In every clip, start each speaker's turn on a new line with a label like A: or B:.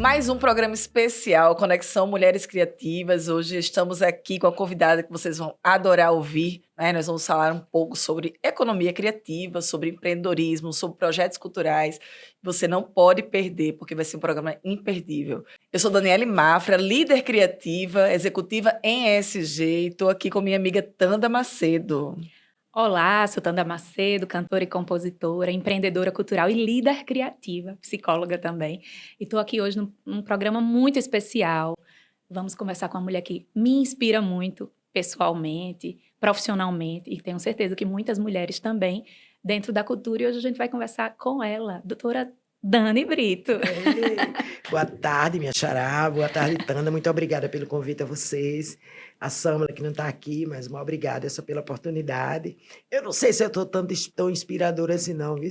A: Mais um programa especial, Conexão Mulheres Criativas. Hoje estamos aqui com a convidada que vocês vão adorar ouvir, né? Nós vamos falar um pouco sobre economia criativa, sobre empreendedorismo, sobre projetos culturais. Você não pode perder, porque vai ser um programa imperdível. Eu sou Daniele Mafra, líder criativa, executiva em ESG, e estou aqui com minha amiga Tanda Macedo.
B: Olá, sou Tanda Macedo, cantora e compositora, empreendedora cultural e líder criativa, psicóloga também. E estou aqui hoje num programa muito especial. Vamos conversar com uma mulher que me inspira muito, pessoalmente, profissionalmente, e tenho certeza que muitas mulheres também, dentro da cultura. E hoje a gente vai conversar com ela, doutora Dani Brito.
C: Boa tarde, minha xará. Boa tarde, Tanda. Muito obrigada pelo convite a vocês. A Sâmula, que não está aqui, mas muito obrigada só pela oportunidade. Eu não sei se eu estou tão inspiradora assim, não, viu?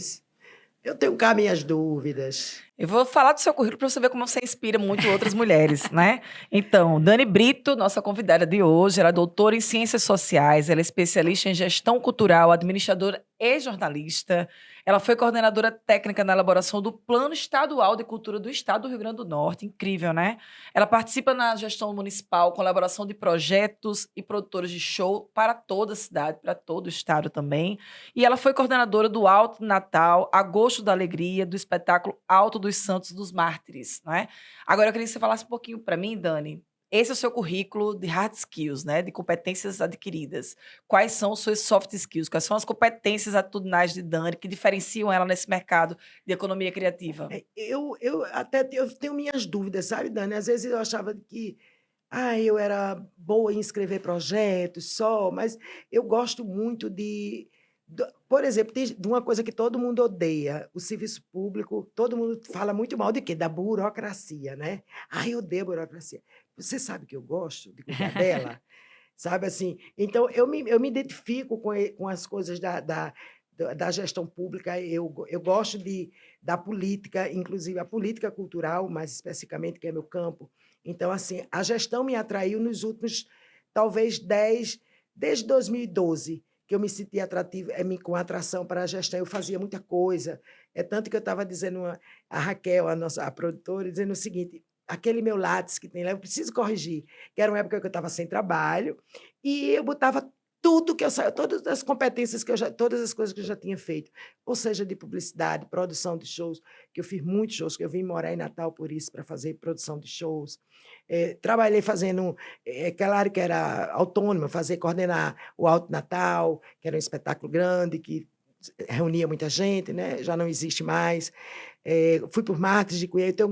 C: Eu tenho cá minhas dúvidas.
A: Eu vou falar do seu currículo para você ver como você inspira muito outras mulheres, né? Então, Dani Brito, nossa convidada de hoje, ela é doutora em Ciências Sociais, ela é especialista em Gestão Cultural, administradora e jornalista. Ela foi coordenadora técnica na elaboração do Plano Estadual de Cultura do Estado do Rio Grande do Norte. Incrível, né? Ela participa na gestão municipal com elaboração de projetos e produtores de show para toda a cidade, para todo o estado também. E ela foi coordenadora do Alto Natal, Agosto da Alegria, do espetáculo Alto dos Santos dos Mártires, não é? Agora eu queria que você falasse um pouquinho para mim, Dani. Esse é o seu currículo de hard skills, né? De competências adquiridas. Quais são os seus soft skills? Quais são as competências atitudinais de Dani que diferenciam ela nesse mercado de economia criativa?
C: Eu tenho minhas dúvidas, sabe, Dani? Às vezes eu achava que eu era boa em escrever projetos só, mas eu gosto muito por exemplo, de uma coisa que todo mundo odeia, o serviço público, todo mundo fala muito mal de quê? Da burocracia, né? Eu odeio a burocracia. Você sabe que eu gosto de cuidar dela? Sabe assim? Então, eu me identifico com as coisas da gestão pública, eu gosto da política, inclusive a política cultural, mais especificamente, que é meu campo. Então, assim, a gestão me atraiu nos últimos, talvez, desde 2012, que eu me senti atrativo, com atração para a gestão. Eu fazia muita coisa. É tanto que eu estava dizendo a Raquel, a produtora, dizendo o seguinte: aquele meu lápis que tem lá, eu preciso corrigir, que era uma época que eu estava sem trabalho, e eu botava tudo que eu sabia, todas as competências todas as coisas que eu já tinha feito, ou seja, de publicidade, produção de shows, que eu fiz muitos shows, que eu vim morar em Natal por isso, para fazer produção de shows. Trabalhei fazendo, claro que era autônoma, coordenar o Alto Natal, que era um espetáculo grande, que reunia muita gente, né? Já não existe mais. Fui por Matres de Cunha, então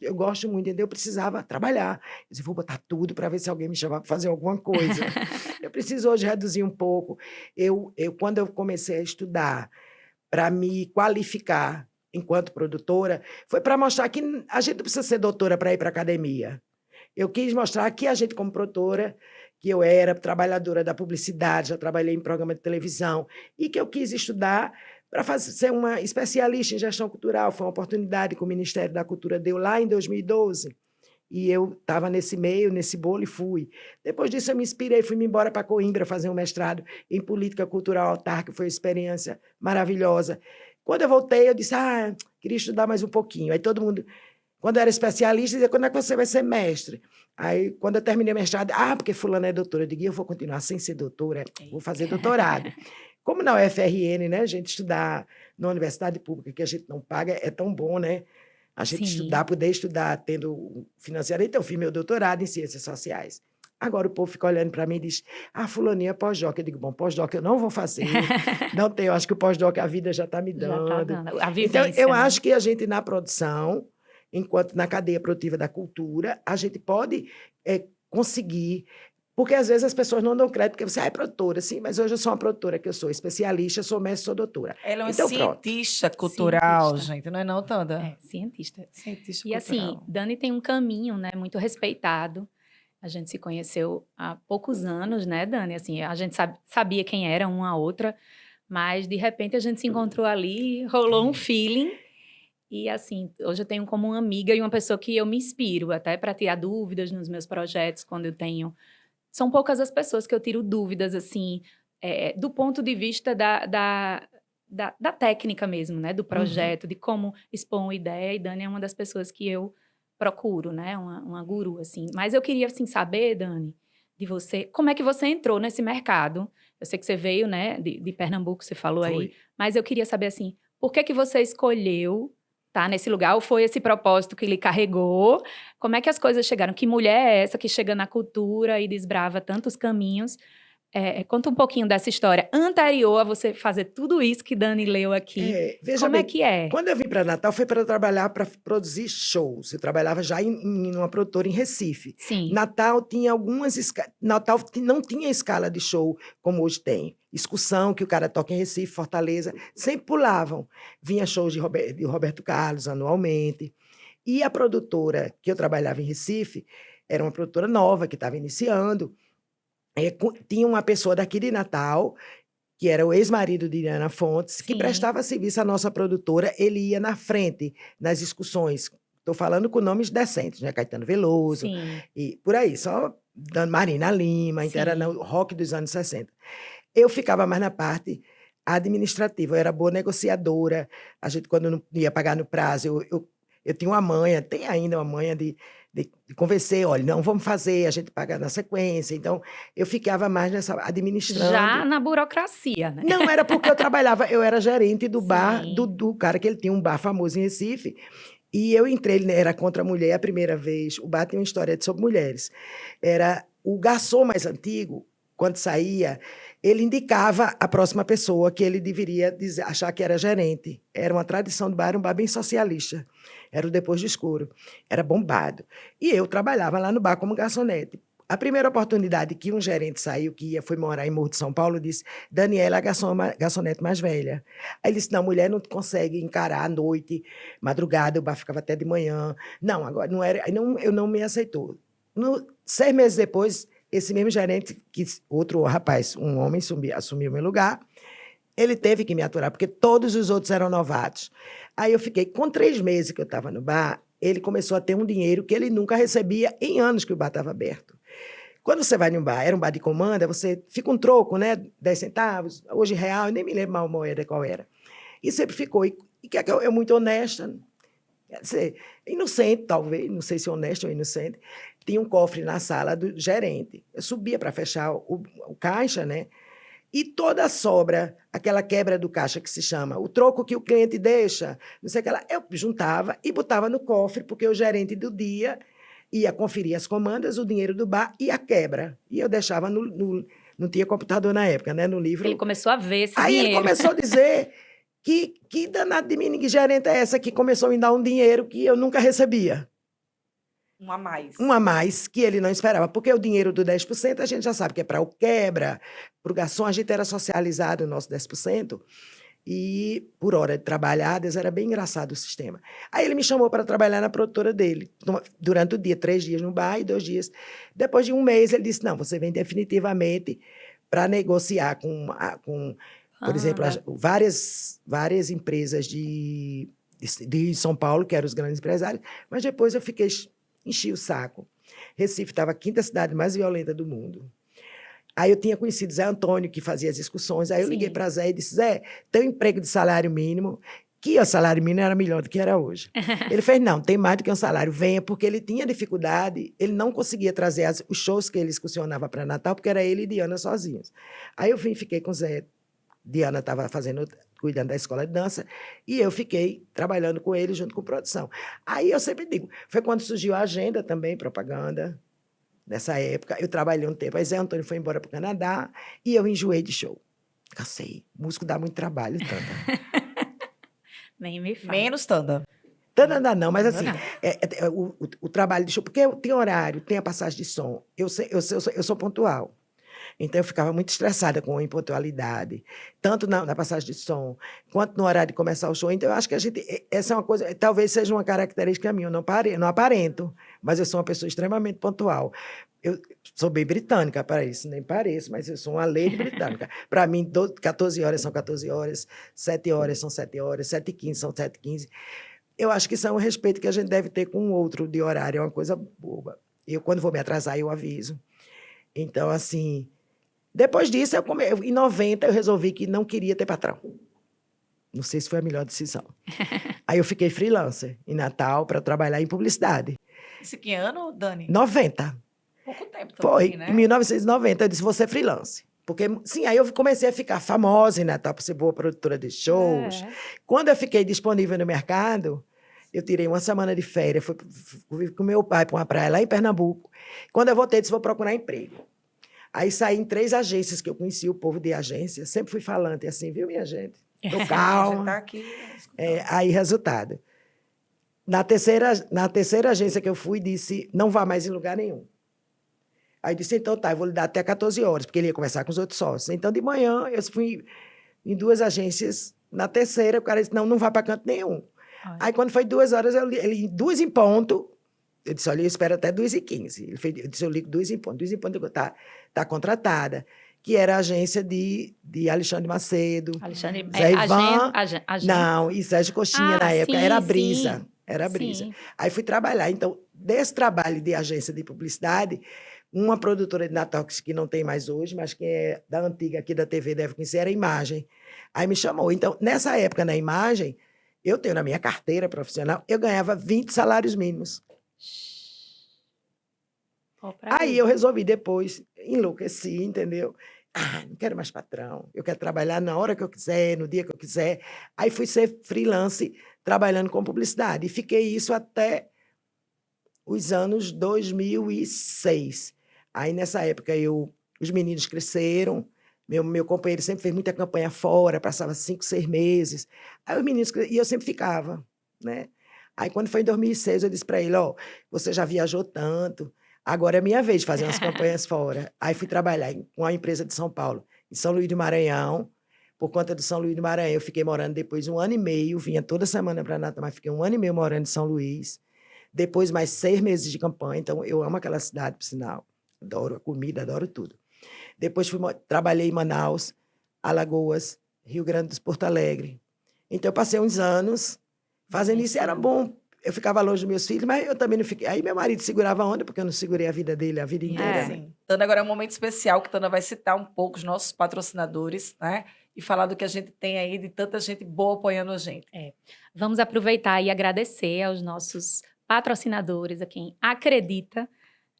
C: eu gosto muito, entendeu? Eu precisava trabalhar. Eu disse, vou botar tudo para ver se alguém me chamar para fazer alguma coisa. Eu preciso hoje reduzir um pouco. Quando eu comecei a estudar para me qualificar enquanto produtora, foi para mostrar que a gente não precisa ser doutora para ir para a academia. Eu quis mostrar que a gente, como produtora, que eu era trabalhadora da publicidade, já trabalhei em programa de televisão, e que eu quis estudar para ser uma especialista em gestão cultural. Foi uma oportunidade que o Ministério da Cultura deu lá em 2012, e eu estava nesse meio, nesse bolo, e fui. Depois disso, eu me inspirei, fui-me embora para Coimbra fazer um mestrado em política cultural autárquica, foi uma experiência maravilhosa. Quando eu voltei, eu disse, queria estudar mais um pouquinho. Aí todo mundo, quando eu era especialista, dizia, quando é que você vai ser mestre? Aí, quando eu terminei o mestrado, porque fulana é doutora, eu digo, eu vou continuar sem ser doutora, vou fazer doutorado. Como na UFRN, né, a gente estudar na universidade pública, que a gente não paga, é tão bom, né? A gente poder estudar tendo financiamento. Então, eu fiz meu doutorado em Ciências Sociais. Agora o povo fica olhando para mim e diz, fulaninha é pós-doc. Eu digo, bom, pós-doc eu não vou fazer. Não tenho, eu acho que o pós-doc a vida já está me dando.
B: Já tá dando. A vivência,
C: então, eu
B: né?
C: acho que a gente, na produção, enquanto na cadeia produtiva da cultura, a gente pode conseguir. Porque, às vezes, as pessoas não dão crédito, porque você é produtora, sim, mas hoje eu sou uma produtora, que eu sou especialista, sou mestre, sou doutora.
A: Ela é uma
C: então,
A: cientista cultural,
B: Cientista.
A: gente, não é não, Tanda?
B: Cientista.
A: Cientista
B: E
A: cultural.
B: assim, Dani tem um caminho, né, muito respeitado. A gente se conheceu há poucos anos, né, Dani? Assim, a gente sabia quem era uma a outra, mas de repente a gente se encontrou ali, rolou um feeling. E assim, hoje eu tenho como uma amiga e uma pessoa que eu me inspiro até para tirar dúvidas nos meus projetos quando eu tenho. São poucas as pessoas que eu tiro dúvidas, assim, do ponto de vista da técnica mesmo, né? Do projeto, de como expor uma ideia. E Dani é uma das pessoas que eu procuro, né, uma guru, assim. Mas eu queria, assim, saber, Dani, de você, como é que você entrou nesse mercado? Eu sei que você veio, né, de Pernambuco, você falou aí,
C: Foi.
B: mas eu queria saber, assim, por que você escolheu estar nesse lugar? Ou foi esse propósito que lhe carregou? Como é que as coisas chegaram? Que mulher é essa que chega na cultura e desbrava tantos caminhos? Conta um pouquinho dessa história anterior a você fazer tudo isso que Dani leu aqui.
C: Veja
B: Como é
C: bem,
B: que é?
C: quando eu vim para Natal, foi para trabalhar para produzir shows. Eu trabalhava já em uma produtora em Recife.
B: Sim,
C: Natal tinha Natal não tinha escala de show como hoje tem. Excursão, que o cara toca em Recife, Fortaleza, sempre pulavam. Vinha shows de Roberto Carlos anualmente. E a produtora que eu trabalhava em Recife era uma produtora nova, que estava iniciando. Tinha uma pessoa daqui de Natal, que era o ex-marido de Diana Fontes, que
B: sim,
C: prestava serviço à nossa produtora. Ele ia na frente nas discussões. Estou falando com nomes decentes, né? Caetano Veloso
B: sim,
C: e por aí, só dando Marina Lima, então era
B: sim.
C: no rock dos anos 60. Eu ficava mais na parte administrativa, eu era boa negociadora. A gente, quando não ia pagar no prazo, eu tinha uma manha, tem ainda uma manha de convencer, olha, não vamos fazer, a gente paga na sequência. Então, eu ficava mais nessa, administrando.
B: Já na burocracia, né?
C: Não, era porque eu trabalhava, eu era gerente do bar,
B: Sim.
C: do cara que ele tinha um bar famoso em Recife, e eu entrei, ele era contra a mulher a primeira vez. O bar tem uma história sobre mulheres. Era o garçom mais antigo, quando saía, ele indicava a próxima pessoa que ele deveria achar que era gerente. Era uma tradição do bar, era um bar bem socialista. Era o Depois do Escuro. Era bombado. E eu trabalhava lá no bar como garçonete. A primeira oportunidade que um gerente saiu, foi morar em Morro de São Paulo, disse: Daniela, a garçonete mais velha. Aí ele disse: não, mulher não consegue encarar à noite, madrugada, o bar ficava até de manhã. Não, agora não era. Aí eu não me aceitou. 6 meses depois, esse mesmo gerente, outro rapaz, um homem, assumiu meu lugar. Ele teve que me aturar, porque todos os outros eram novatos. Aí eu fiquei, com 3 meses que eu estava no bar, ele começou a ter um dinheiro que ele nunca recebia em anos que o bar estava aberto. Quando você vai num bar, era um bar de comanda, você fica um troco, né? 10 centavos, hoje real, eu nem me lembro mal a moeda qual era. E sempre ficou. E que eu muito honesta, quer dizer, inocente, talvez, não sei se honesto ou inocente. Tinha um cofre na sala do gerente. Eu subia para fechar o caixa, né? E toda a sobra, aquela quebra do caixa que se chama, o troco que o cliente deixa, não sei o que lá, eu juntava e botava no cofre, porque o gerente do dia ia conferir as comandas, o dinheiro do bar e a quebra. E eu deixava não tinha computador na época, né? No livro.
B: Ele começou a ver esse
C: Aí
B: dinheiro.
C: ele começou a dizer que danado de mim, que gerente é essa que começou a me dar um dinheiro que eu nunca recebia.
A: Um a mais.
C: Um a mais que ele não esperava, porque o dinheiro do 10% a gente já sabe que é para o quebra, para o garçom, a gente era socializado o nosso 10%, e por hora de trabalhadas era bem engraçado o sistema. Aí ele me chamou para trabalhar na produtora dele, durante o dia, 3 dias no bar e 2 dias. Depois de 1 mês, ele disse: não, você vem definitivamente para negociar com por exemplo, várias empresas de São Paulo, que eram os grandes empresários, mas depois eu enchi o saco. Recife estava a 5ª cidade mais violenta do mundo. Aí eu tinha conhecido Zé Antônio, que fazia as excursões. Aí eu liguei para Zé e disse: Zé, tem um emprego de salário mínimo, que o salário mínimo era melhor do que era hoje. Ele fez: não, tem mais do que um salário, venha, porque ele tinha dificuldade, ele não conseguia trazer os shows que ele excursionava para Natal, porque era ele e Diana sozinhos. Aí eu fiquei com o Zé. Diana estava cuidando da escola de dança, e eu fiquei trabalhando com ele junto com produção. Aí eu sempre digo, foi quando surgiu a agenda também, propaganda. Nessa época, eu trabalhei um tempo. Aí Zé Antônio foi embora para o Canadá e eu enjoei de show. Cansei. Músico dá muito trabalho, Tanda.
B: Nem me fala.
A: Menos Tanda.
C: Tanda não, mas assim, o trabalho de show, porque tem horário, tem a passagem de som. Eu sou pontual. Então, eu ficava muito estressada com a impontualidade, tanto na passagem de som, quanto no horário de começar o show. Então, eu acho que essa é uma coisa, talvez seja uma característica minha. Eu não aparento, mas eu sou uma pessoa extremamente pontual. Eu sou bem britânica para isso, nem pareço, mas eu sou uma lady britânica. Para mim, 14 horas são 14 horas, 7 horas são 7 horas, 7h15 são 7h15. Eu acho que isso é um respeito que a gente deve ter com o outro de horário, é uma coisa boba. Eu, quando vou me atrasar, eu aviso. Então, assim, depois disso, em 90, eu resolvi que não queria ter patrão. Não sei se foi a melhor decisão. Aí eu fiquei freelancer em Natal para trabalhar em publicidade.
A: Isso que ano, Dani?
C: 90.
A: Pouco tempo
C: Foi,
A: também, né?
C: em 1990, eu disse, vou ser freelance. Porque, sim, aí eu comecei a ficar famosa em Natal, por ser boa produtora de shows.
B: É.
C: Quando eu fiquei disponível no mercado, eu tirei uma semana de férias, fui com meu pai para uma praia lá em Pernambuco. Quando eu voltei, disse, vou procurar emprego. Aí saí em 3 agências que eu conhecia, o povo de agência. Sempre fui falante assim, viu, minha gente? Tô
A: A gente
C: calma.
A: tá aqui.
C: Aí, resultado. Na terceira agência que eu fui, disse, não vá mais em lugar nenhum. Aí disse, então tá, eu vou lhe dar até 14 horas, porque ele ia conversar com os outros sócios. Então, de manhã, eu fui em 2 agências. Na terceira, o cara disse, não vai para canto nenhum.
B: Olha.
C: Aí, quando foi 2 horas, ele 2 em ponto, eu disse, olha, eu espero até 2h15. Eu disse, eu ligo 2 em ponto. 2 em ponto, tá contratada. Que era a agência de Alexandre Macedo,
B: Alexandre,
C: Zé Ivan.
B: agência.
C: Não, e Sérgio Coxinha na época.
B: Sim,
C: Era a
B: sim.
C: Brisa. Era a Brisa.
B: Sim.
C: Aí fui trabalhar. Então, desse trabalho de agência de publicidade, uma produtora de Natal, que não tem mais hoje, mas que é da antiga aqui da TV, deve conhecer, era a Imagem. Aí me chamou. Então, nessa época, na Imagem, eu tenho na minha carteira profissional, eu ganhava 20 salários mínimos. Aí eu resolvi depois, enlouqueci, entendeu? Não quero mais patrão, eu quero trabalhar na hora que eu quiser, no dia que eu quiser. Aí fui ser freelance, trabalhando com publicidade. E fiquei isso até os anos 2006. Aí, nessa época, os meninos cresceram, meu companheiro sempre fez muita campanha fora, passava 5, 6 meses. Aí os meninos, e eu sempre ficava, né? Aí, quando foi em 2006, eu disse para ele, você já viajou tanto, agora é minha vez de fazer umas campanhas fora. Aí fui trabalhar com uma empresa de São Paulo, em São Luís do Maranhão. Por conta do São Luís do Maranhão, eu fiquei morando depois 1 ano e meio, vinha toda semana para Natal, mas fiquei 1 ano e meio morando em São Luís. Depois, mais 6 meses de campanha, então eu amo aquela cidade, por sinal. Adoro a comida, adoro tudo. Depois trabalhei em Manaus, Alagoas, Rio Grande do Sul, Porto Alegre. Então, eu passei uns anos fazendo isso. Era bom, eu ficava longe dos meus filhos, mas eu também não fiquei. Aí meu marido segurava a onda, porque eu não segurei a vida dele a vida inteira.
A: Sim. Tana, agora é um momento especial que Tana vai citar um pouco os nossos patrocinadores, né? E falar do que a gente tem aí, de tanta gente boa apoiando a gente.
B: Vamos aproveitar e agradecer aos nossos patrocinadores, a quem acredita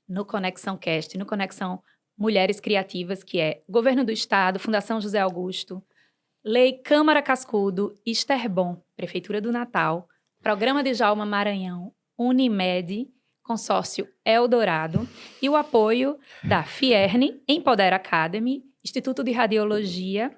B: no Conexão Cast, no Conexão Mulheres Criativas, que é Governo do Estado, Fundação José Augusto, Lei Câmara Cascudo, Esterbom, Prefeitura do Natal, Programa de Djalma Maranhão, Unimed, Consórcio Eldorado e o apoio da Fierne, Empodera Academy, Instituto de Radiologia,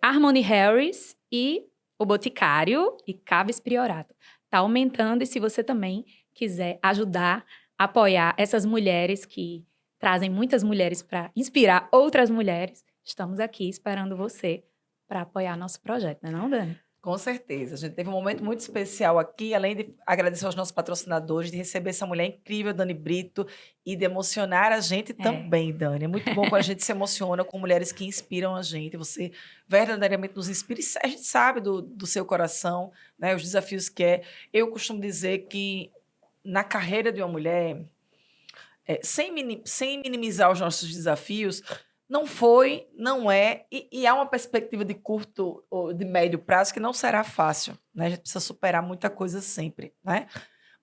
B: Harmony Harris e o Boticário e Caves Priorato. Está aumentando, e se você também quiser ajudar, apoiar essas mulheres que trazem muitas mulheres para inspirar outras mulheres, estamos aqui esperando você para apoiar nosso projeto, não é não, Dani?
A: Com certeza. A gente teve um momento muito especial aqui, além de agradecer aos nossos patrocinadores, de receber essa mulher incrível, Dani Brito, e de emocionar a gente também, Dani. É muito bom quando a gente se emociona com mulheres que inspiram a gente. Você verdadeiramente nos inspira, e a gente sabe do seu coração, né, os desafios que é. Eu costumo dizer que na carreira de uma mulher, sem minimizar os nossos desafios, não foi, não é, e há uma perspectiva de curto ou de médio prazo que não será fácil, né? A gente precisa superar muita coisa sempre, né?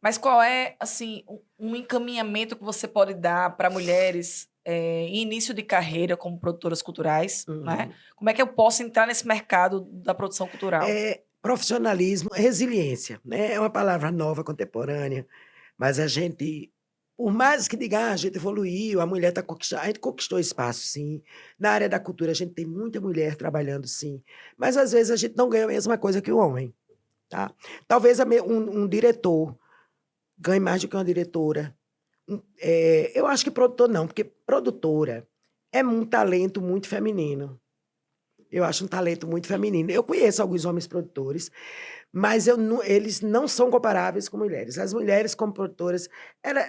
A: Mas qual é, assim, um encaminhamento que você pode dar para mulheres em início de carreira como produtoras culturais, né? Como é que eu posso entrar nesse mercado da produção cultural?
C: Profissionalismo, resiliência, né? É uma palavra nova, contemporânea, mas a gente, por mais que diga, a gente evoluiu, a mulher está conquistando, a gente conquistou espaço, sim. Na área da cultura, a gente tem muita mulher trabalhando, sim. Mas, às vezes, a gente não ganha a mesma coisa que o homem, tá? Talvez um diretor ganhe mais do que uma diretora. Eu acho que produtor não, porque produtora é um talento muito feminino. Eu acho um talento muito feminino. Eu conheço alguns homens produtores, mas eles não são comparáveis com mulheres. As mulheres como produtoras,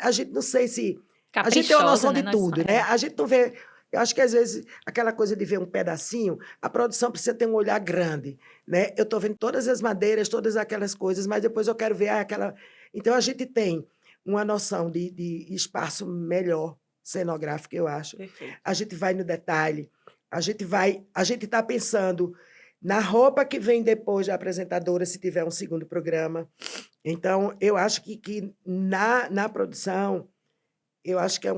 C: a gente não sei se... A gente tem uma noção de tudo, né? A gente não vê... Eu acho que, às vezes, aquela coisa de ver um pedacinho, a produção precisa ter um olhar grande, né? Eu estou vendo todas as madeiras, todas aquelas coisas, mas depois eu quero ver aquela... Então, a gente tem uma noção de espaço melhor cenográfico, eu acho.
A: Perfeito.
C: A gente vai no detalhe, a gente está pensando na roupa que vem depois da apresentadora, se tiver um segundo programa. Então, eu acho que na produção, eu acho que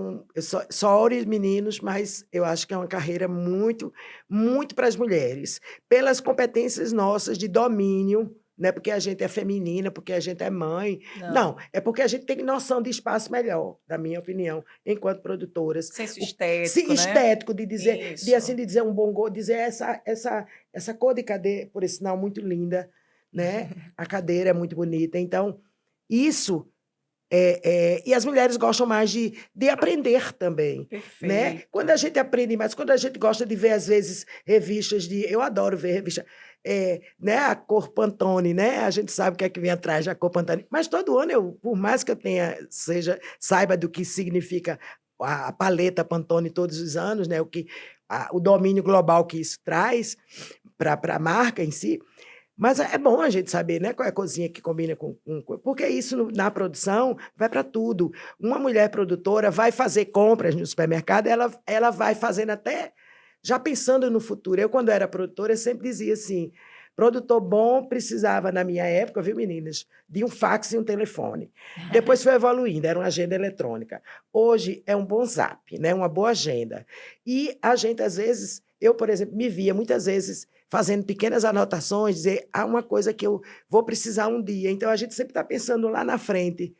C: só olho meninos, mas eu acho que é uma carreira muito, muito para as mulheres, pelas competências nossas de domínio, não é porque a gente é feminina, porque a gente é mãe. Não, é porque a gente tem noção de espaço melhor, na minha opinião, enquanto produtoras.
A: Senso estético, né?
C: Estético, de dizer,
A: Isso.
C: assim, de dizer um bom gosto, dizer essa cor de cadeira, por esse sinal, muito linda, né? A cadeira é muito bonita. Então, isso. E as mulheres gostam mais de aprender também.
A: Perfeito.
C: Né? Quando a gente aprende mais, quando a gente gosta de ver, às vezes, revistas de... Eu adoro ver revista. Né? A cor Pantone, né? A gente sabe o que é que vem atrás da cor Pantone. Mas todo ano, por mais que eu saiba do que significa a paleta Pantone todos os anos, né? O domínio global que isso traz para a marca em si. Mas é bom a gente saber, né, qual é a cozinha que combina com... Porque isso, na produção, vai para tudo. Uma mulher produtora vai fazer compras no supermercado, ela vai fazendo até... Já pensando no futuro. Eu, quando era produtora, eu sempre dizia assim, produtor bom precisava, na minha época, viu, meninas, de um fax e um telefone. Depois foi evoluindo, era uma agenda eletrônica. Hoje é um bom zap, né, uma boa agenda. E a gente, às vezes... Eu, por exemplo, me via muitas vezes fazendo pequenas anotações, dizer, uma coisa que eu vou precisar um dia. Então, a gente sempre está pensando lá na frente.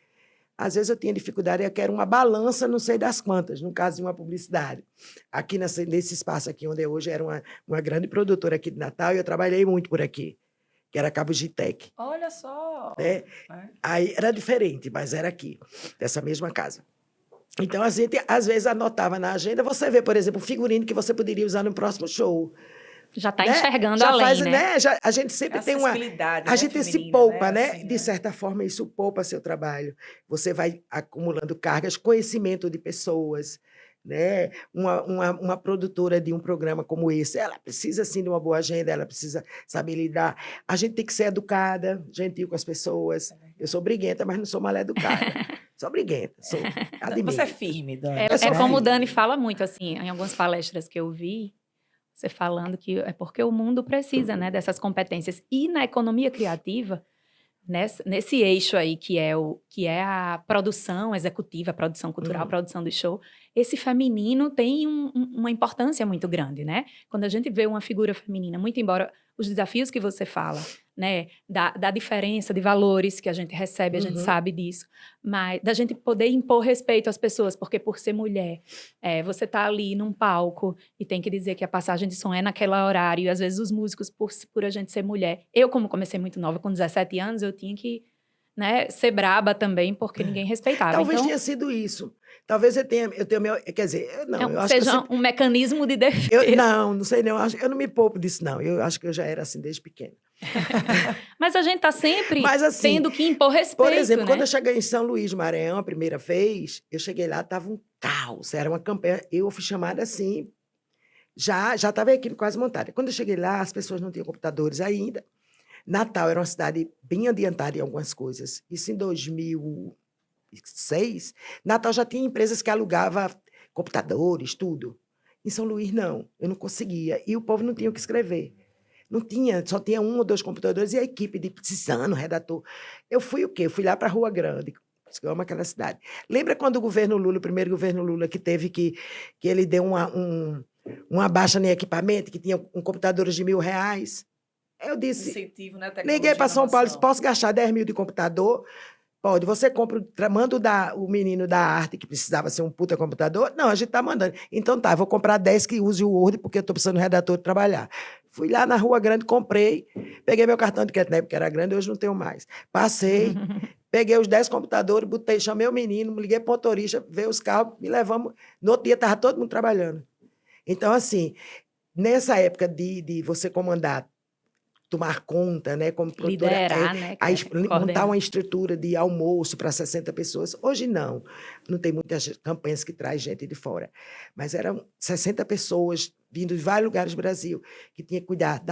C: Às vezes eu tinha dificuldade, eu quero uma balança, não sei das quantas, no caso de uma publicidade. Aqui nesse espaço aqui, onde eu hoje era uma grande produtora aqui de Natal, e eu trabalhei muito por aqui, que era Cabo Gitec.
A: Olha só!
C: Aí era diferente, mas era aqui, dessa mesma casa. Então, a gente, às vezes, anotava na agenda, você vê, por exemplo, o figurino que você poderia usar no próximo show.
B: Já está
C: né?
B: enxergando
C: Já
B: além,
C: faz,
B: né?
C: A gente sempre tem uma... A gente se poupa, né? Assim, de certa forma, isso poupa seu trabalho. Você vai acumulando cargas, conhecimento de pessoas, né? Uma produtora de um programa como esse, ela precisa, sim, de uma boa agenda, ela precisa saber lidar. A gente tem que ser educada, gentil com as pessoas. Eu sou briguenta, mas não sou mal educada. Sou briguenta, admito.
A: Você é firme, Dani.
B: É como o Dani fala muito, assim, em algumas palestras que eu vi, você falando que é porque o mundo precisa, né, dessas competências. E na economia criativa, nesse eixo aí que é a produção executiva, a produção cultural, a produção do show, esse feminino tem uma importância muito grande, né? Quando a gente vê uma figura feminina, muito embora os desafios que você fala, né, da diferença de valores que a gente recebe, a gente sabe disso, mas da gente poder impor respeito às pessoas, porque por ser mulher, você tá ali num palco e tem que dizer que a passagem de som é naquele horário, e às vezes os músicos, por a gente ser mulher, eu como comecei muito nova, com 17 anos, eu tinha que, né, ser braba também, porque ninguém respeitava.
C: Talvez
B: então,
C: tenha sido isso. Talvez eu tenha meu... Quer dizer, não, eu acho
B: seja
C: que... Sempre...
B: um mecanismo de defesa.
C: Não sei não. Eu não me poupo disso, não. Eu acho que eu já era assim desde pequena.
B: Mas a gente está sempre
C: assim,
B: tendo que impor respeito,
C: por exemplo,
B: né?
C: quando eu cheguei em São Luís, Maranhão, a primeira vez, eu cheguei lá, estava um caos, era uma campanha, eu fui chamada assim, já estava a equipe quase montada. Quando eu cheguei lá, as pessoas não tinham computadores ainda. Natal era uma cidade bem adiantada em algumas coisas. Isso em 2006, Natal já tinha empresas que alugavam computadores, tudo. Em São Luís, não, eu não conseguia. E o povo não tinha o que escrever. Não tinha, só tinha 1 ou 2 computadores e a equipe de precisando, redator. Eu fui o quê? Eu fui lá para a Rua Grande, eu amo aquela cidade. Lembra quando o governo Lula, o primeiro governo Lula, que teve que ele deu uma baixa no equipamento, que tinha computadores de R$1.000? Eu disse,
A: incentivo, né,
C: liguei para São Paulo, disse, posso gastar 10 mil de computador? Pode, você manda o menino da arte, que precisava ser um puta computador? Não, a gente está mandando. Então tá, vou comprar 10 que use o Word, porque eu estou precisando de redator de trabalhar. Fui lá na Rua Grande, comprei, peguei meu cartão de crédito, na época era grande, hoje não tenho mais. Passei, peguei os 10 computadores, chamei o menino, liguei para o motorista, veio os carros, me levamos. No outro dia estava todo mundo trabalhando. Então, assim, nessa época de você comandar, tomar conta, né, como produtora,
B: liderar, né,
C: montar uma estrutura de almoço para 60 pessoas. Hoje não tem muitas campanhas que traz gente de fora, mas eram 60 pessoas vindo de vários lugares do Brasil que tinha que cuidar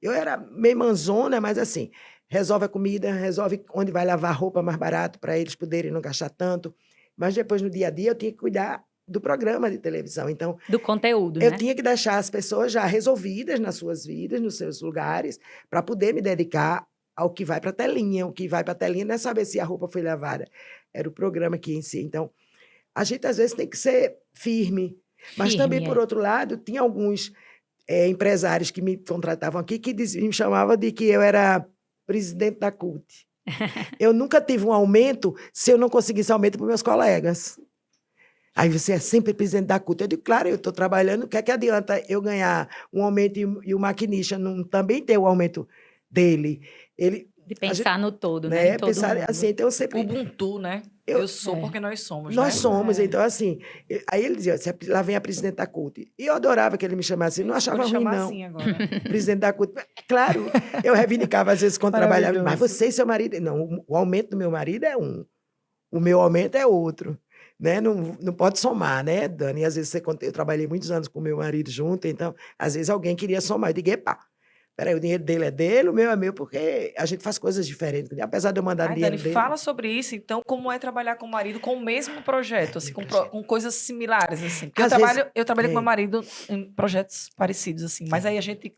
C: eu era meio manzona, mas assim, resolve a comida, resolve onde vai lavar roupa mais barato para eles poderem não gastar tanto, mas depois no dia a dia eu tinha que cuidar do programa de televisão. Então,
B: Do conteúdo,
C: eu
B: né?
C: tinha que deixar as pessoas já resolvidas nas suas vidas, nos seus lugares, para poder me dedicar ao que vai para a telinha. O que vai para a telinha não é saber se a roupa foi lavada, era o programa aqui em si. Então, a gente às vezes tem que ser firme. Mas também,
B: Firme,
C: por outro lado, tinha alguns empresários que me contratavam aqui que me chamavam de que eu era presidente da CUT. Eu nunca tive um aumento se eu não conseguisse aumento para meus colegas. Aí você é sempre presidente da CUT. Eu digo, claro, eu estou trabalhando, o que é que adianta eu ganhar um aumento e o maquinista não também ter o aumento dele?
B: De
C: A gente,
B: pensar no todo, né?
C: né,
B: Em todo
C: pensar
B: mundo.
C: assim, então eu sempre...
A: Ubuntu, né?
C: Eu-
A: Eu sou
B: É.
A: porque nós somos,
C: Nós
A: né?
C: somos,
B: É.
C: então assim... Aí ele dizia, lá vem a presidente da CUT. E eu adorava que ele me chamasse, não achava
A: Pode
C: ruim,
A: chamar
C: não.
A: assim agora.
C: Presidente da CUT. Claro, eu reivindicava às vezes quando trabalhava, mas
A: Maravilhoso.
C: você e seu marido... Não, o aumento do meu marido é um, o meu aumento é outro. Né? Não pode somar, né, Dani? Às vezes eu trabalhei muitos anos com meu marido junto, então, às vezes alguém queria somar. Eu digo, epá, peraí, o dinheiro dele é dele, o meu é meu, porque a gente faz coisas diferentes. Apesar de eu mandar
A: Ai,
C: dinheiro
A: Dani,
C: dele...
A: fala sobre isso, então, como é trabalhar com o marido com o mesmo projeto, assim, com coisas similares, assim. Porque
C: Às
A: eu trabalhei com
C: é,
A: meu marido em projetos parecidos, assim, mas aí a gente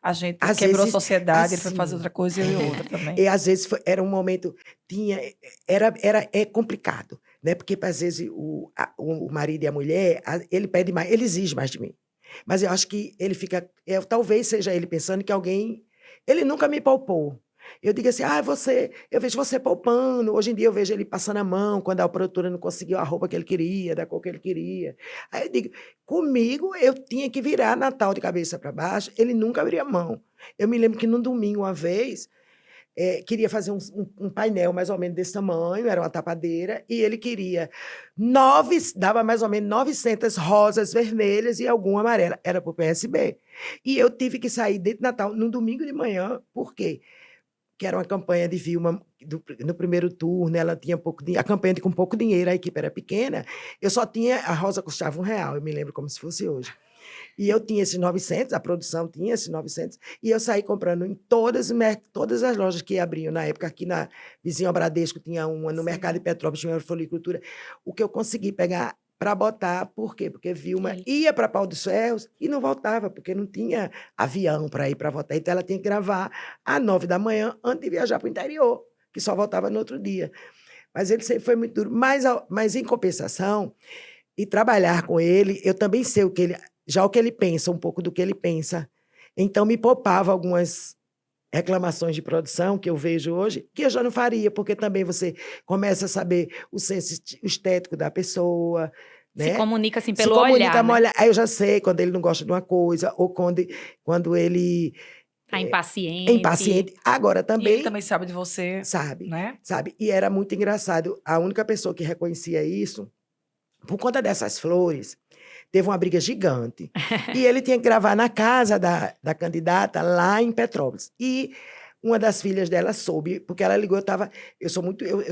C: às
A: quebrou a
C: vezes,
A: sociedade, ele foi fazer
C: assim,
A: outra coisa e eu outra também.
C: e às vezes era um momento, é complicado, né? Porque às vezes o marido e a mulher, ele pede mais, ele exige mais de mim. Mas eu acho que ele fica, talvez seja ele pensando que alguém, ele nunca me poupou. Eu digo assim, eu vejo você poupando. Hoje em dia eu vejo ele passando a mão quando a produtora não conseguiu a roupa que ele queria, da cor que ele queria. Aí eu digo, comigo eu tinha que virar Natal de cabeça para baixo, ele nunca abria mão. Eu me lembro que num domingo, uma vez, queria fazer um painel mais ou menos desse tamanho, era uma tapadeira, e ele queria dava mais ou menos 900 rosas vermelhas e alguma amarela. Era para o PSB. E eu tive que sair dentro de Natal, no domingo de manhã, por quê? Que era uma campanha de Vilma, no primeiro turno, ela tinha a campanha com pouco dinheiro, a equipe era pequena, eu só tinha, a rosa custava R$ 1, eu me lembro como se fosse hoje. E eu tinha esses 900, a produção tinha esses 900, e eu saí comprando em todas as lojas que abriam na época, aqui na Vizinho Bradesco tinha uma, no
A: Sim.
C: Mercado de Petrópolis tinha uma floricultura, o que eu consegui pegar para botar, por quê? Porque Vilma ia para Pau dos Ferros e não voltava, porque não tinha avião para ir para votar, então ela tinha que gravar às 9 da manhã antes de viajar para o interior, que só voltava no outro dia. Mas ele sempre foi muito duro, mas em compensação, e trabalhar com ele, eu também sei o que ele pensa, um pouco do que ele pensa. Então, me poupava algumas reclamações de produção que eu vejo hoje, que eu já não faria, porque também você começa a saber o senso estético da pessoa, né?
B: Se comunica assim
C: Se
B: pelo
C: comunica,
B: olhar, né?
C: aí eu já sei quando ele não gosta de uma coisa, ou quando ele
B: Tá
C: é
B: impaciente.
C: impaciente. Agora
A: E
C: também,
A: ele também sabe de você,
C: sabe,
A: né?
C: sabe? E era muito engraçado. A única pessoa que reconhecia isso, por conta dessas flores, teve uma briga gigante. E ele tinha que gravar na casa da candidata, lá em Petrópolis. E uma das filhas dela soube, porque ela ligou, eu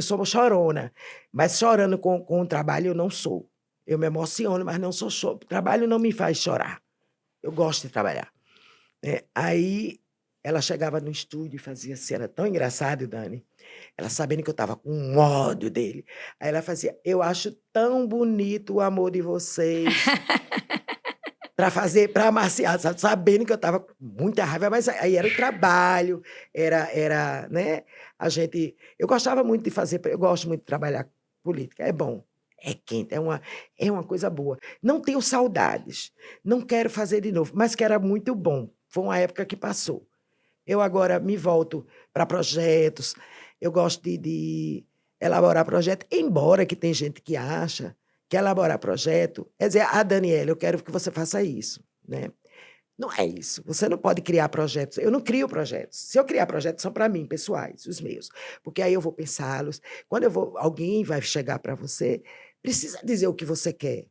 C: sou chorona, mas chorando com o trabalho eu não sou. Eu me emociono, mas não sou trabalho não me faz chorar. Eu gosto de trabalhar. Aí ela chegava no estúdio e fazia assim, era tão engraçado, Dani. Ela sabendo que eu estava com um ódio dele. Aí ela fazia, eu acho tão bonito o amor de vocês. Para amaciar, sabendo que eu estava com muita raiva, mas aí era o trabalho, né? Eu gostava muito de fazer, eu gosto muito de trabalhar política, é bom, é quente, é uma coisa boa. Não tenho saudades, não quero fazer de novo, mas que era muito bom. Foi uma época que passou. Eu agora me volto para projetos, eu gosto de elaborar projetos, embora que tem gente que acha que elaborar projeto é dizer, Daniela, eu quero que você faça isso, né? Não é isso. Você não pode criar projetos. Eu não crio projetos. Se eu criar projetos, são para mim, pessoais, os meus. Porque aí eu vou pensá-los. Quando alguém vai chegar para você, precisa dizer o que você quer.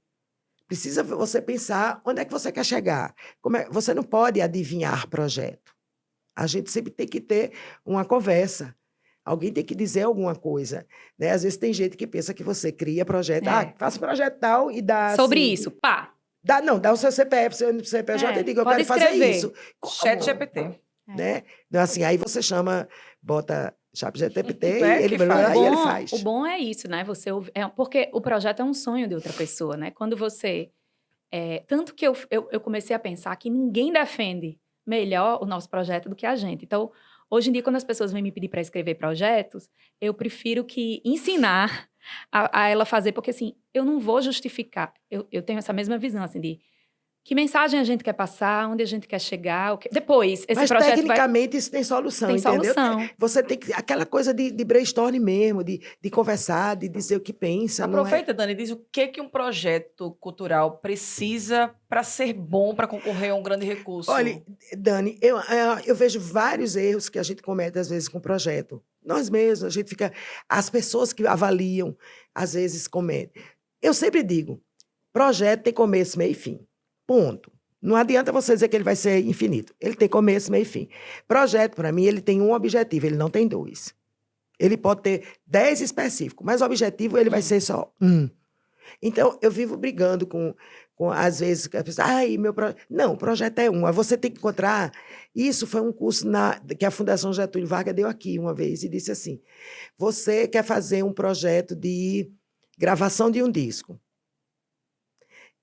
C: Precisa você pensar onde é que você quer chegar. Você não pode adivinhar projeto. A gente sempre tem que ter uma conversa. Alguém tem que dizer alguma coisa, né? Às vezes tem gente que pensa que você cria projeto, faça um projeto tal e dá
B: Sobre
C: assim,
B: isso, pá.
C: Dá o seu CPF, seu CPJ e diga, eu
B: pode
C: quero fazer
B: escrever.
C: isso.
A: Chat GPT.
C: Né? Então, assim, aí você bota ChatGPT,
A: É
C: ele,
A: que faz.
C: e ele faz.
B: O bom é isso, né? Porque o projeto é um sonho de outra pessoa, né? Quando você... tanto que eu comecei a pensar que ninguém defende melhor o nosso projeto do que a gente. Então, hoje em dia, quando as pessoas vêm me pedir para escrever projetos, eu prefiro que ensinar a ela fazer, porque assim, eu não vou justificar. Eu tenho essa mesma visão, assim, de que mensagem a gente quer passar, onde a gente quer chegar. Depois, esse
C: Mas
B: projeto
C: tecnicamente isso tem solução,
B: tem
C: entendeu?
B: solução.
C: Você tem que. Aquela coisa de brainstorm mesmo, de conversar, de dizer o que pensa. Não é?
A: Aproveita, Dani, diz o que um projeto cultural precisa para ser bom, para concorrer a um grande recurso.
C: Olha, Dani, eu vejo vários erros que a gente comete, às vezes, com o projeto. Nós mesmos, a gente fica. As pessoas que avaliam, às vezes, cometem. Eu sempre digo: projeto tem começo, meio e fim. Ponto. Não adianta você dizer que ele vai ser infinito. Ele tem começo, meio e fim. Projeto, para mim, ele tem um objetivo, ele não tem dois. Ele pode ter 10 específicos, mas o objetivo ele vai ser só um. Então, eu vivo brigando às vezes, a pessoa, meu projeto. Não, o projeto é um. Aí você tem que encontrar. Isso foi um curso que a Fundação Getúlio Vargas deu aqui uma vez e disse assim: você quer fazer um projeto de gravação de um disco.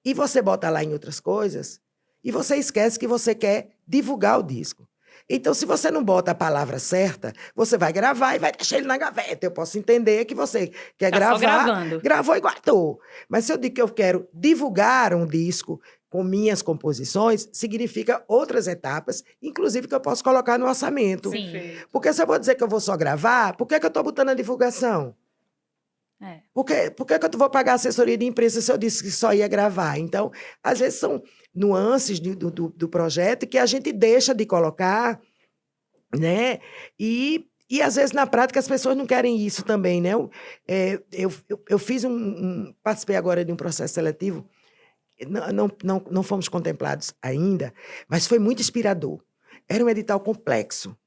C: E você bota lá em outras coisas, e você esquece que você quer divulgar o disco. Então, se você não bota a palavra certa, você vai gravar e vai deixar ele na gaveta. Eu posso entender que você quer
B: Tá
C: gravar,
B: só gravando.
C: gravou e guardou. Mas se eu digo que eu quero divulgar um disco com minhas composições, significa outras etapas, inclusive que eu posso colocar no orçamento.
B: Sim.
A: Perfeito.
C: Porque se eu vou dizer que eu vou só gravar, por que eu estou botando a divulgação? Por que eu vou pagar assessoria de imprensa se eu disse que só ia gravar? Então, às vezes são nuances do projeto que a gente deixa de colocar, né? E às vezes, na prática, as pessoas não querem isso também, né? Eu fiz participei agora de um processo seletivo, não fomos contemplados ainda, mas foi muito inspirador. Era um edital complexo.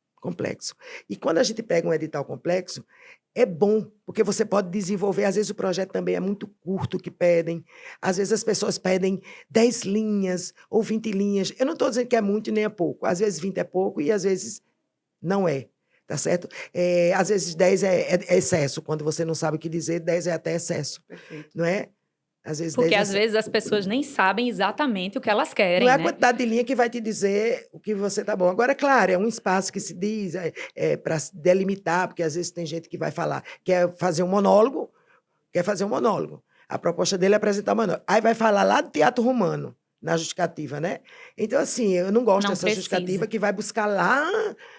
C: E quando a gente pega um edital complexo, é bom, porque você pode desenvolver. Às vezes o projeto também é muito curto que pedem. Às vezes as pessoas pedem 10 linhas ou 20 linhas. Eu não estou dizendo que é muito nem é pouco. Às vezes 20 é pouco e às vezes não é. Tá certo? Às vezes 10 é excesso. Quando você não sabe o que dizer, 10 é até excesso.
A: Perfeito.
C: Não é? Às vezes
B: Porque
C: 10
B: às vezes as pessoas nem sabem exatamente o que elas querem,
C: não é a
B: né?
C: quantidade de linha que vai te dizer o que você tá bom. Agora, claro, é um espaço que se diz para delimitar, porque às vezes tem gente que vai falar, quer fazer um monólogo. A proposta dele é apresentar um monólogo. Aí vai falar lá do Teatro Romano, na justificativa, né? Então, assim, eu não gosto
B: Não
C: dessa
B: precisa.
C: justificativa que vai buscar lá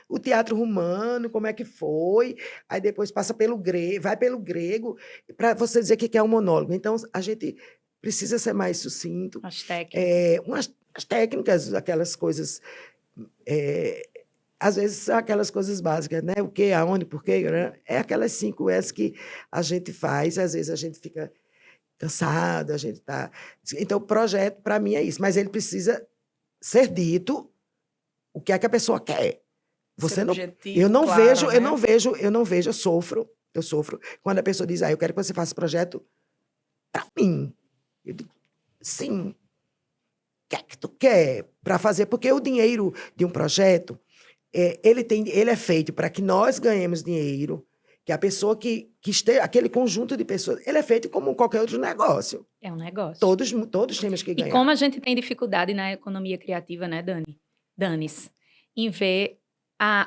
C: o Teatro Romano, como é que foi, aí depois passa vai pelo grego, para você dizer que é um monólogo. Então, a gente precisa ser mais sucinto.
B: As técnicas.
C: As técnicas, aquelas coisas. Às vezes são aquelas coisas básicas, né? O que, aonde, por quê, né? É aquelas 5 S que a gente faz, às vezes a gente fica cansado, a gente está. Então, o projeto, para mim, é isso, mas ele precisa ser dito o que é que a pessoa quer. Você não. Eu não
A: claro,
C: vejo,
A: né?
C: eu não vejo, eu sofro quando a pessoa diz, eu quero que você faça projeto para mim. Eu digo, sim. O que é que tu quer para fazer? Porque o dinheiro de um projeto, ele é feito para que nós ganhemos dinheiro, que a pessoa que esteja, aquele conjunto de pessoas, ele é feito como qualquer outro negócio.
B: É um negócio.
C: Todos temos que ganhar.
B: E como a gente tem dificuldade na economia criativa, né, Danis? Em ver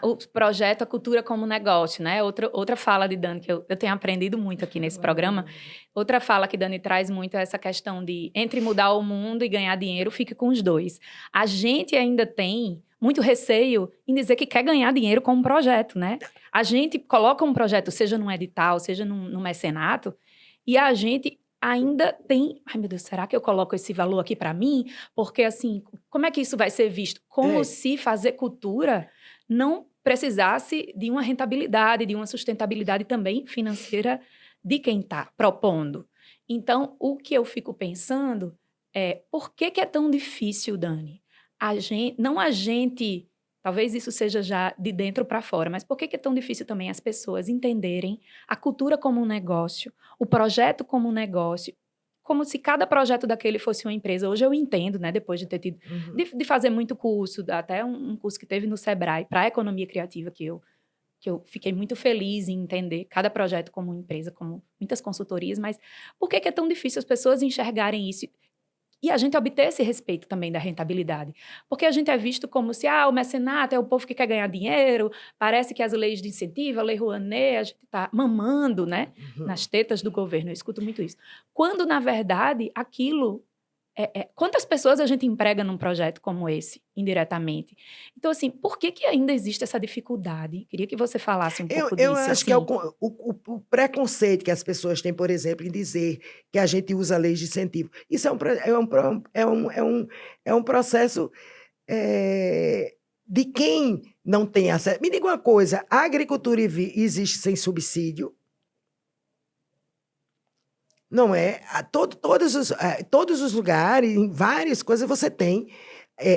B: o projeto, a cultura como negócio, né? Outra fala de Dani, que eu tenho aprendido muito aqui nesse programa. Outra fala que Dani traz muito é essa questão de, entre mudar o mundo e ganhar dinheiro, fique com os dois. A gente ainda tem muito receio em dizer que quer ganhar dinheiro com um projeto, né? A gente coloca um projeto, seja num edital, seja num mecenato, e a gente ainda tem... Ai, meu Deus, será que eu coloco esse valor aqui para mim? Porque, assim, como é que isso vai ser visto? Como se fazer cultura não precisasse de uma rentabilidade, de uma sustentabilidade também financeira de quem está propondo. Então, o que eu fico pensando é, por que é tão difícil, Dani? Não a gente, talvez isso seja já de dentro para fora, mas por que é tão difícil também as pessoas entenderem a cultura como um negócio, o projeto como um negócio, como se cada projeto daquele fosse uma empresa. Hoje eu entendo, né, depois de ter tido, de fazer muito curso, até um curso que teve no Sebrae para economia criativa, que que eu fiquei muito feliz em entender cada projeto como empresa, como muitas consultorias, mas por que é tão difícil as pessoas enxergarem isso? E a gente obter esse respeito também da rentabilidade. Porque a gente é visto como se, o mecenato é o povo que quer ganhar dinheiro, parece que as leis de incentivo, a Lei Rouanet, a gente está mamando, né, nas tetas do governo. Eu escuto muito isso. Quando, na verdade, aquilo... quantas pessoas a gente emprega num projeto como esse, indiretamente? Então, assim, por que ainda existe essa dificuldade? Queria que você falasse um pouco
C: Eu
B: disso.
C: acho que é o preconceito que as pessoas têm, por exemplo, em dizer que a gente usa leis de incentivo. Isso é um processo de quem não tem acesso. Me diga uma coisa, a agricultura existe sem subsídio? Não é? Todos os lugares, em várias coisas, você tem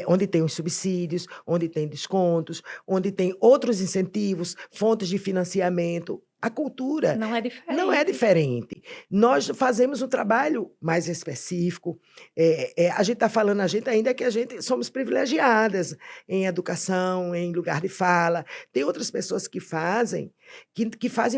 C: onde tem os subsídios, onde tem descontos, onde tem outros incentivos, fontes de financiamento. A cultura
B: Não é diferente.
C: não é diferente. Nós fazemos um trabalho mais específico. A gente está falando, a gente ainda que a gente somos privilegiadas em educação, em lugar de fala. Tem outras pessoas que fazem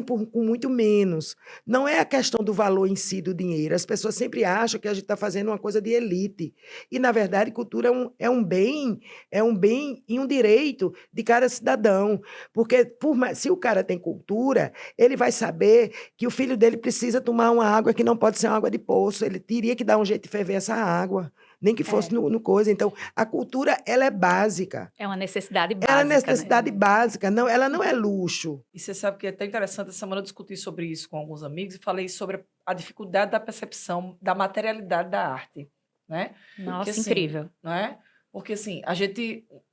C: com muito menos. Não é a questão do valor em si do dinheiro. As pessoas sempre acham que a gente está fazendo uma coisa de elite. E, na verdade, cultura é um bem e um direito de cada cidadão. Porque se o cara tem cultura, ele vai saber que o filho dele precisa tomar uma água que não pode ser uma água de poço. Ele teria que dar um jeito de ferver essa água, nem que fosse no coisa. Então, a cultura, ela é básica.
B: É uma necessidade básica.
C: Ela é necessidade básica, não, ela não é luxo.
A: E você sabe que é até interessante, essa semana eu discuti sobre isso com alguns amigos e falei sobre a dificuldade da percepção da materialidade da arte, né?
B: Nossa,
A: Porque, assim,
B: incrível.
A: Não é? Porque, assim,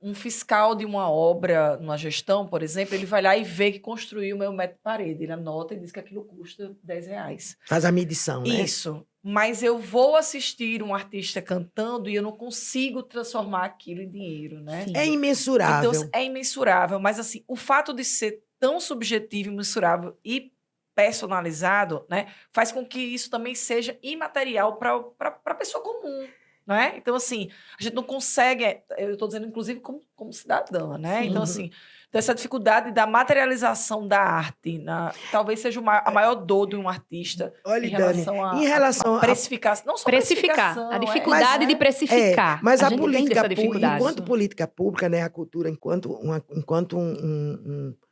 A: um fiscal de uma obra, numa gestão, por exemplo, ele vai lá e vê que construiu o meu metro de parede. Ele anota e diz que aquilo custa R$10.
C: Faz a medição, né?
A: Isso. Mas eu vou assistir um artista cantando e eu não consigo transformar aquilo em dinheiro, né?
B: Sim.
C: É imensurável.
A: Então, é imensurável. Mas, assim, o fato de ser tão subjetivo, imensurável e personalizado, né, faz com que isso também seja imaterial para a pessoa comum. Não é? Então, assim, a gente não consegue, eu estou dizendo, inclusive, como cidadã, né?
B: Sim.
A: Então, assim, essa dificuldade da materialização da arte, talvez seja a maior dor de um artista.
C: Olha,
A: em relação
C: Dani, em relação
A: a precificação. Não só
B: precificar.
A: precificação.
B: A dificuldade de precificar.
C: Mas a
B: gente
C: política
B: tem dessa dificuldade.
C: enquanto política pública, né, a cultura enquanto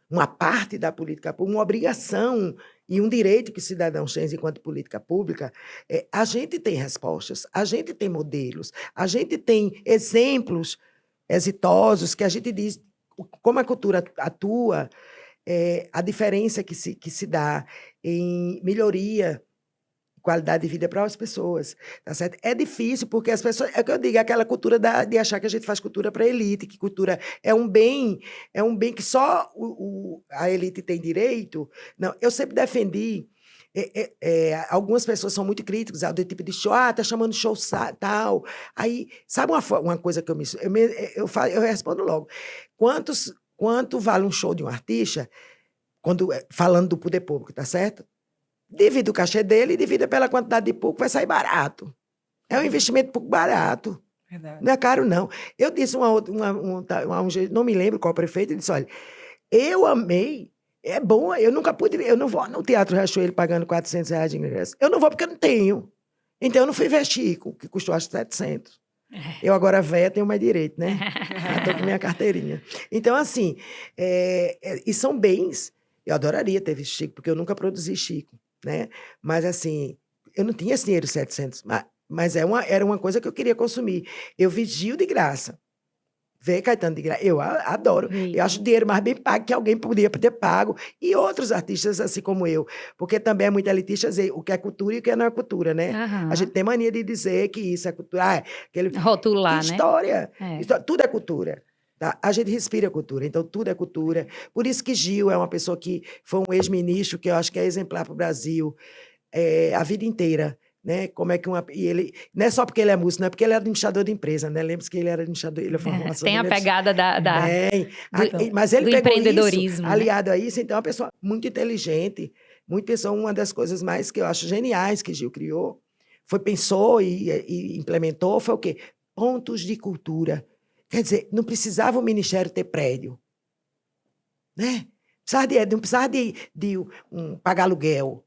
C: uma parte da política pública, uma obrigação e um direito que cidadãos têm enquanto política pública, a gente tem respostas, a gente tem modelos, a gente tem exemplos exitosos que a gente diz como a cultura atua, a diferença que se dá em melhoria, qualidade de vida para as pessoas, tá certo? É difícil, porque as pessoas... É o que eu digo, aquela cultura de achar que a gente faz cultura para a elite, que cultura é um bem que só a elite tem direito. Não, eu sempre defendi... algumas pessoas são muito críticas ao tipo de show, tá chamando show tal. Aí, sabe uma coisa que eu respondo logo. Quanto vale um show de um artista, falando do poder público, tá certo? Divide o cachê dele e divide pela quantidade de público, vai sair barato. É um investimento pouco barato.
A: Verdade.
C: Não é caro, não. Eu disse não me lembro qual prefeito, ele disse, olha, eu amei, é bom, eu não vou no Teatro Riachuelo pagando R$400 de ingresso. Eu não vou porque eu não tenho. Então, eu não fui ver Chico, que custou acho 700. Eu agora velha tenho mais direito, né? Já estou com minha carteirinha. Então, assim, e são bens. Eu adoraria ter visto Chico, porque eu nunca produzi Chico, né? Mas, assim, eu não tinha esse dinheiro 700, mas era uma coisa que eu queria consumir. Eu vi Gil de graça. Ver Caetano de graça. Eu adoro. Eu acho o dinheiro mais bem pago que alguém podia ter pago. E outros artistas assim como eu. Porque também é muito elitista dizer o que é cultura e o que não é cultura, né?
B: Aham.
C: A gente tem mania de dizer que isso é cultura.
B: Rotular,
C: que
B: né?
C: história.
B: É.
C: Tudo é cultura. Tá? A gente respira cultura, então tudo é cultura. Por isso que Gil é uma pessoa que foi um ex-ministro que eu acho que é exemplar para o Brasil a vida inteira. Né? Como é que e ele não é só porque ele é músico, não é porque ele é administrador de empresa, né? Lembra-se que ele era administrador, ele
B: Tem a pegada
C: mas ele
B: do
C: pegou
B: empreendedorismo,
C: isso, aliado a isso, então é uma pessoa muito inteligente, uma das coisas mais que eu acho geniais que Gil criou, pensou e implementou, foi o quê? Pontos de cultura. Quer dizer, não precisava o Ministério ter prédio, né? não precisava de pagar aluguel,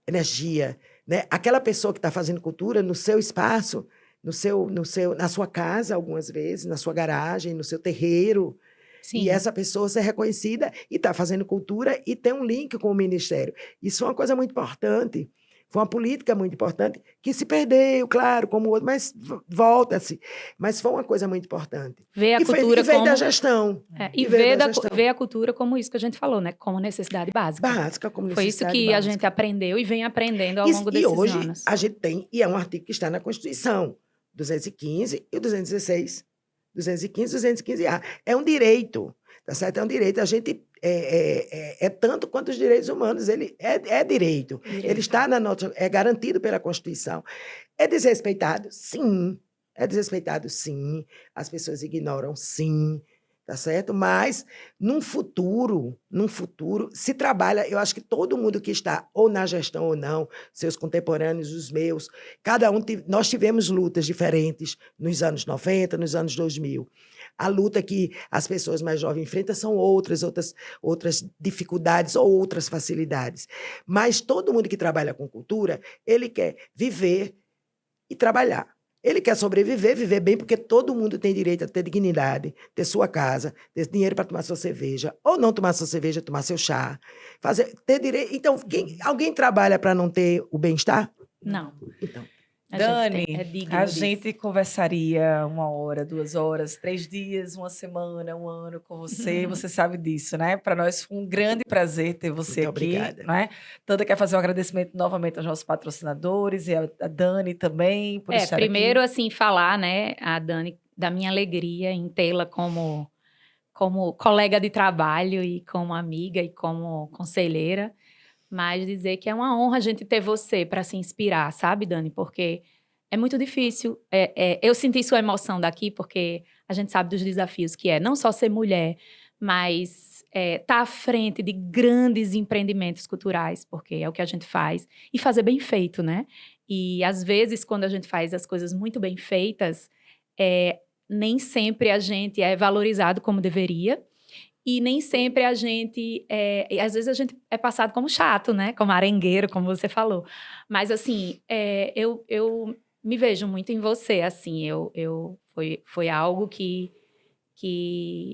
C: energia, né? Aquela pessoa que está fazendo cultura no seu espaço, na sua casa, algumas vezes, na sua garagem, no seu terreiro.
B: Sim.
C: E essa pessoa ser reconhecida e está fazendo cultura e tem um link com o Ministério. Isso é uma coisa muito importante. Foi uma política muito importante que se perdeu, claro, como outro, mas volta-se. Mas foi uma coisa muito importante.
B: Ver a
C: E
B: cultura
C: veio
B: como...
C: da gestão.
B: E ver a cultura como isso que a gente falou, né? Como necessidade básica.
C: Básica, como
B: Foi
C: necessidade
B: isso que a
C: básica.
B: gente aprendeu e vem aprendendo ao longo desses
C: hoje,
B: anos.
C: a gente tem, e é um artigo que está na Constituição, 215 e 216. 215 e 215A. É um direito, tá certo? É um direito. A gente é tanto quanto os direitos humanos, ele é direito. Ele está é garantido pela Constituição. É desrespeitado? Sim. É desrespeitado? Sim. As pessoas ignoram? Sim. Tá certo? Mas, num futuro, se trabalha, eu acho que todo mundo que está ou na gestão ou não, seus contemporâneos, os meus, nós tivemos lutas diferentes nos anos 90, nos anos 2000. A luta que as pessoas mais jovens enfrentam são outras dificuldades ou outras facilidades. Mas todo mundo que trabalha com cultura, ele quer viver e trabalhar. Ele quer sobreviver, viver bem, porque todo mundo tem direito a ter dignidade, ter sua casa, ter dinheiro para tomar sua cerveja, ou não tomar sua cerveja, tomar seu chá. Ter direito. Então, alguém trabalha para não ter o bem-estar?
B: Não.
C: Então.
A: Dani, a
B: disso.
A: gente conversaria 1 hora, 2 horas, 3 dias, 1 semana, 1 ano com você. Você sabe disso, né? Para nós foi um grande prazer ter você
C: Muito
A: aqui.
C: obrigada.
A: Né? Tanda quer fazer um agradecimento novamente aos nossos patrocinadores e a Dani também por estar
B: primeiro,
A: aqui.
B: assim, falar, né, a Dani, da minha alegria em tê-la como colega de trabalho e como amiga e como conselheira. Mas dizer que é uma honra a gente ter você para se inspirar, sabe, Dani? Porque é muito difícil. Eu senti sua emoção daqui, porque a gente sabe dos desafios que é não só ser mulher, mas estar à frente de grandes empreendimentos culturais, porque é o que a gente faz, e fazer bem feito, né? E, às vezes, quando a gente faz as coisas muito bem feitas, nem sempre a gente é valorizado como deveria. E nem sempre a gente... às vezes a gente é passado como chato, né? Como arengueiro, como você falou. Mas, assim, eu me vejo muito em você, assim. Foi algo que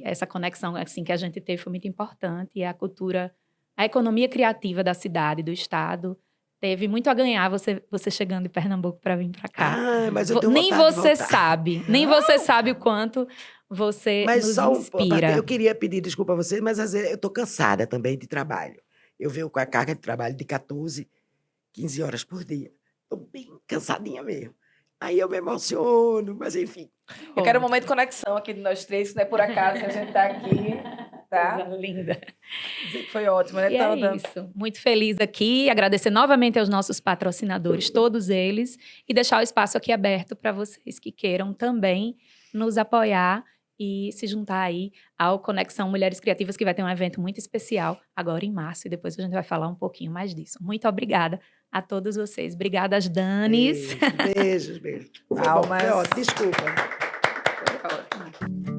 B: essa conexão assim, que a gente teve foi muito importante. E a cultura, a economia criativa da cidade, do estado, teve muito a ganhar você chegando de Pernambuco para vir para cá.
C: Mas eu tenho
B: Nem
C: vontade de
B: você
C: voltar.
B: sabe. Nem você sabe o quanto... Você nos inspira.
C: Eu queria pedir desculpa a você, mas às vezes eu estou cansada também de trabalho. Eu venho com a carga de trabalho de 14, 15 horas por dia. Estou bem cansadinha mesmo. Aí eu me emociono, mas enfim.
A: Eu quero um momento de conexão aqui de nós três, que não é por acaso que a gente está aqui. Tá?
B: Coisa linda.
A: Foi ótimo, né?
B: E é isso. Muito feliz aqui. Agradecer novamente aos nossos patrocinadores, todos eles, e deixar o espaço aqui aberto para vocês que queiram também nos apoiar e se juntar aí ao Conexão Mulheres Criativas, que vai ter um evento muito especial agora em março, e depois a gente vai falar um pouquinho mais disso. Muito obrigada a todos vocês. Obrigada às Danis.
C: Beijos. Foi
A: Palmas.
C: bom, foi ótimo. Desculpa.
B: Foi ótimo.